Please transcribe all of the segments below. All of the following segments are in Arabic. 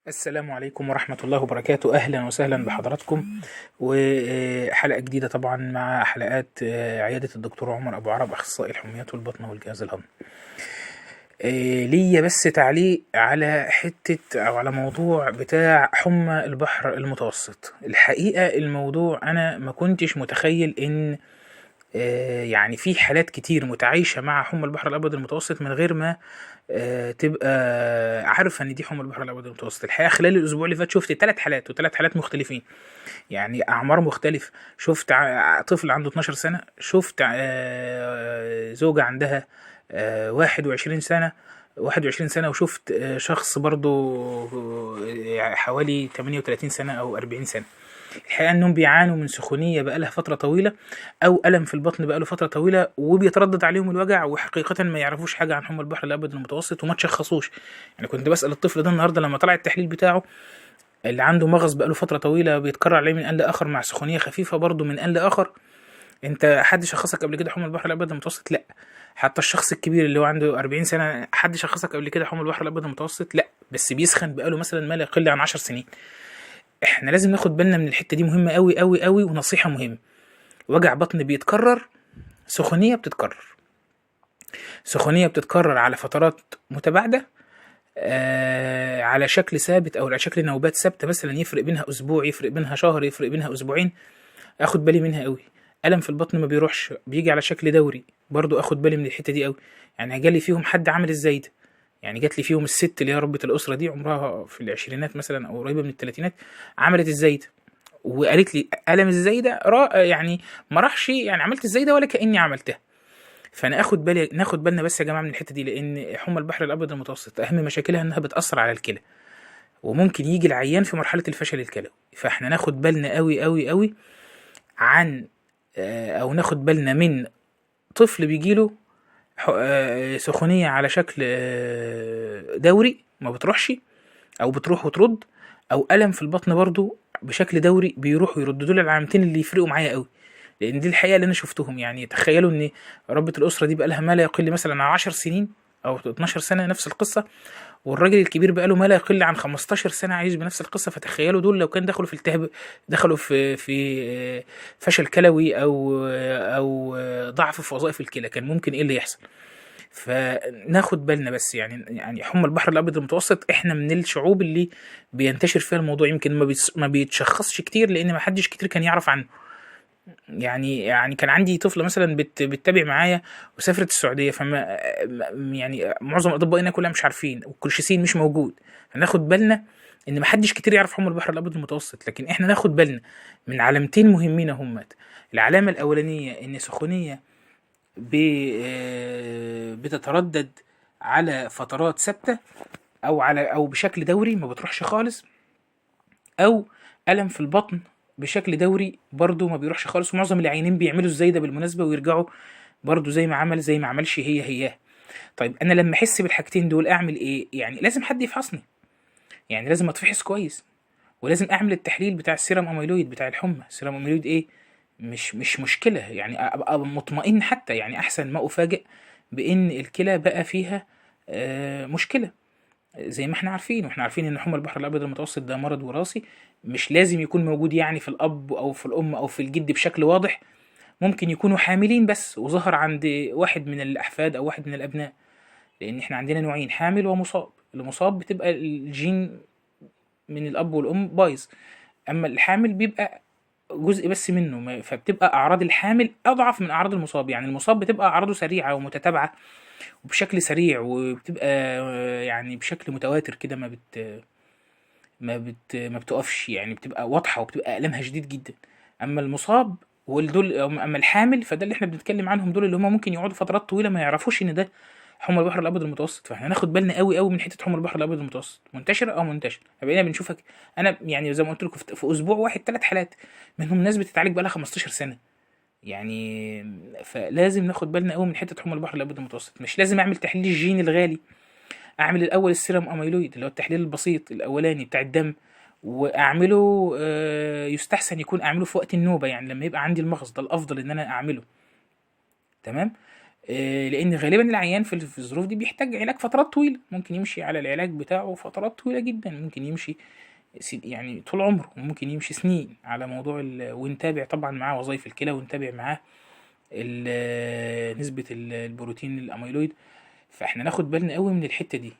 السلام عليكم ورحمة الله وبركاته. أهلا وسهلا بحضراتكم، وحلقة جديدة طبعا مع حلقات عيادة الدكتور عمر أبو عرب، أخصائي الحميات والبطن والجهاز الهضمي. ليا بس تعليق على حتة أو على موضوع بتاع حمى البحر المتوسط. الحقيقة الموضوع أنا ما كنتش متخيل إن يعني في حالات كتير متعايشة مع حمى البحر الأبيض المتوسط من غير ما تبقى عارفة ان دي حمى البحر الأبيض المتوسط. الحقيقة خلال الأسبوع اللي فات شفت 3 حالات و3 حالات مختلفين، يعني أعمار مختلفة. شفت طفل عنده 12 سنة، شفت زوجة عندها 21 سنة، وشفت شخص برضو حوالي 38 سنة أو 40 سنة. الحقيقة انهم بيعانوا من سخونية بقالها فترة طويلة، او ألم في البطن بقاله فترة طويلة، وبيتردد عليهم الوجع، وحقيقة ما يعرفوش حاجة عن حمى البحر الأبيض المتوسط وما تشخصوش. يعني كنت بسأل الطفل ده النهاردة لما طلع التحليل بتاعه، اللي عنده مغص بقاله فترة طويلة بيتكرر عليه من آن لآخر مع سخونية خفيفة برضه من آن لآخر، انت حد شخصك قبل كده حمى البحر الأبيض المتوسط؟ لا. حتى الشخص الكبير اللي هو عنده 40 سنة، حد شخصك قبل كده حمى البحر الأبيض المتوسط؟ لا، بس بيسخن بقاله مثلا ما لا يقل عن 10 سنين. احنا لازم ناخد بالنا من الحتة دي، مهمة قوي قوي قوي، ونصيحة مهمة. وجع بطن بيتكرر، سخونية بتتكرر على فترات متباعدة، على شكل ثابت او على شكل نوبات ثابتة، مثلا يفرق بينها اسبوع، يفرق بينها شهر، يفرق بينها اسبوعين، اخد بالي منها قوي. ألم في البطن ما بيروحش، بيجي على شكل دوري، برضو اخد بالي من الحتة دي قوي. يعني جالي فيهم حد عامل الزايدة، يعني جات لي فيهم الست اللي هي ربة الأسرة دي، عمرها في العشرينات مثلا أو قريبة من التلاتينات، عملت الزايدة وقالت لي ألم الزايدة يعني ما راحش، يعني عملت الزايدة ولا كأني عملتها. فانا ناخد بالنا بس يا جماعه من الحته دي، لان حمى البحر الابيض المتوسط اهم مشاكلها انها بتاثر على الكلى، وممكن يجي العيان في مرحله الفشل الكلوي. فاحنا ناخد بالنا قوي قوي قوي عن او ناخد بالنا من طفل بيجيله سخونيه على شكل دوري ما بتروحش، او بتروح وترد، او الم في البطن برضو بشكل دوري بيروح ويرد. دول العلامتين اللي يفرقوا معايا قوي، لان دي الحقيقه اللي انا شفتهم. يعني تخيلوا ان ربة الاسره دي بقى لها ما لا يقل مثلا عن 10 سنين او 12 سنه نفس القصه، والراجل الكبير بقى له ما لا يقل عن 15 سنه عايش بنفس القصه. فتخيلوا دول لو كان دخلوا في التهاب، دخلوا في فشل كلوي او ضعف في وظائف الكلى، كان ممكن ايه اللي يحصل. فناخد بالنا بس. يعني حمى البحر الابيض المتوسط احنا من الشعوب اللي بينتشر فيها الموضوع، يمكن ما بيتشخصش كتير لان ما حدش كتير كان يعرف عنه. يعني كان عندي طفله مثلا بتتابع معايا وسافرت السعوديه، فما يعني معظم الاطباء هنا كلها مش عارفين، والكولشيسين مش موجود. فناخد بالنا ان ما حدش كتير يعرف حمى البحر الابيض المتوسط، لكن احنا ناخد بالنا من علامتين مهمين همات. العلامه الاولانيه ان سخونيه بتتردد على فترات ثابته، او بشكل دوري ما بتروحش خالص، او الم في البطن بشكل دوري برضو ما بيروحش خالص. ومعظم العيانين بيعملوا الزايده بالمناسبه ويرجعوا برضو زي ما عمل زي ما عملش، هي. طيب انا لما احس بالحاجتين دول اعمل ايه؟ يعني لازم حد يفحصني، يعني لازم اتفحص كويس، ولازم اعمل التحليل بتاع السيرم اميلويد بتاع الحمى. السيرم اميلويد ايه؟ مش مشكله، يعني ابقى مطمئن، حتى يعني احسن ما افاجئ بان الكلى بقى فيها مشكله. زي ما احنا عارفين، واحنا عارفين ان حمى البحر الابيض المتوسط ده مرض وراثي، مش لازم يكون موجود يعني في الاب او في الام او في الجد بشكل واضح. ممكن يكونوا حاملين بس وظهر عند واحد من الاحفاد او واحد من الابناء، لان احنا عندنا نوعين: حامل ومصاب. المصاب بتبقى الجين من الاب والام بايظ، اما الحامل بيبقى جزء بس منه، فبتبقى اعراض الحامل اضعف من اعراض المصاب. يعني المصاب بتبقى اعراضه سريعه ومتتابعه وبشكل سريع، وبتبقى يعني بشكل متواتر كده، ما بتقفش، يعني بتبقى واضحه وبتبقى ألمها شديد جدا. اما المصاب اما الحامل، فده اللي احنا بنتكلم عنهم، دول اللي هم ممكن يقعدوا فترات طويله ما يعرفوش ان ده حمى البحر الابيض المتوسط. فاحنا ناخد بالنا قوي قوي من حته حمى البحر الابيض المتوسط، منتشره او منتشره. بقينا بنشوفك، انا يعني زي ما قلت لكم في اسبوع واحد 3 حالات، منهم ناس بتتعالج بقى لها 15 سنه. يعني فلازم ناخد بالنا قوي من حته حمى البحر الابيض المتوسط. مش لازم اعمل تحليل الجين الغالي، اعمل الاول السيرم اميلويد اللي هو التحليل البسيط الاولاني بتاع الدم، واعمله يستحسن يكون اعمله في وقت النوبه، يعني لما يبقى عندي المغص ده الافضل ان انا اعمله. تمام. لان غالبا العيان في الظروف دي بيحتاج علاج فترات طويله، ممكن يمشي على العلاج بتاعه فترات طويله جدا، ممكن يمشي يعني طول عمره، ممكن يمشي سنين على موضوع ونتابع طبعا معاه وظائف الكلى، ونتابع معاه نسبة البروتين الاميلويد. فاحنا ناخد بالنا قوي من الحتة دي،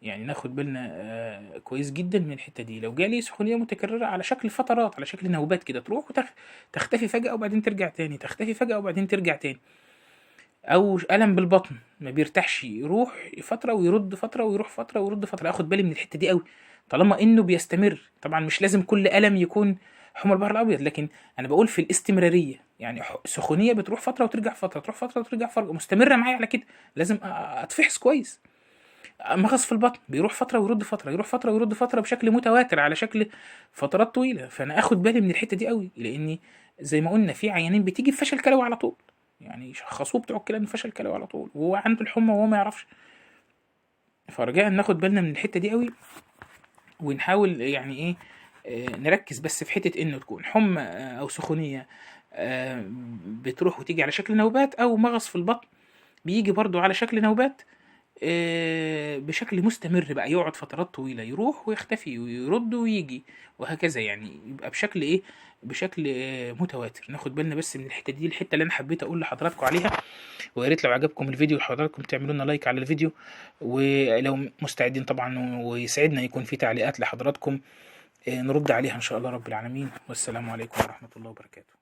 يعني ناخد بالنا كويس جدا من الحتة دي. لو جالي سخونية متكررة على شكل فترات، على شكل نوبات كده، تروح تختفي فجأة وبعدين ترجع تاني، تختفي فجأة وبعدين ترجع تاني. او ألم بالبطن ما بيرتاحش، يروح فترة ويرد فترة، ويروح فترة ويرد فترة، اخد بالي من الحتة دي قوي طالما انه بيستمر. طبعا مش لازم كل ألم يكون حمى البحر الابيض، لكن انا بقول في الاستمرارية، يعني سخونية بتروح فترة وترجع فترة، تروح فترة وترجع فترة، مستمرة معايا على كده، لازم اتفحص كويس. مغص في البطن بيروح فترة ويرد فترة، يروح فترة ويرد فترة بشكل متواتر على شكل فترات طويلة، فأنا آخد بالي من الحتة دي قوي، لأني زي ما قلنا في عيانين بتيجي بفشل كلوي على طول، يعني شخصوه بتوع الكلى بفشل كلوي على طول وهو عنده الحمى وهو ما يعرفش. فرجاء ناخد بالنا من الحتة دي قوي، ونحاول يعني إيه نركز بس في حتة إنه تكون حمى أو سخونية بتروح وتيجي على شكل نوبات، أو مغص في البطن بيجي برضو على شكل نوبات بشكل مستمر بقى، يقعد فترات طويلة، يروح ويختفي ويرد ويجي، وهكذا، يعني يبقى بشكل ايه، بشكل متواتر. ناخد بالنا بس من الحتة دي، الحتة اللي انا حبيت اقول لحضراتكم عليها. ويا ريت لو عجبكم الفيديو حضراتكم تعملوا لنا لايك على الفيديو، ولو مستعدين طبعا ويسعدنا يكون في تعليقات لحضراتكم نرد عليها ان شاء الله رب العالمين. والسلام عليكم ورحمة الله وبركاته.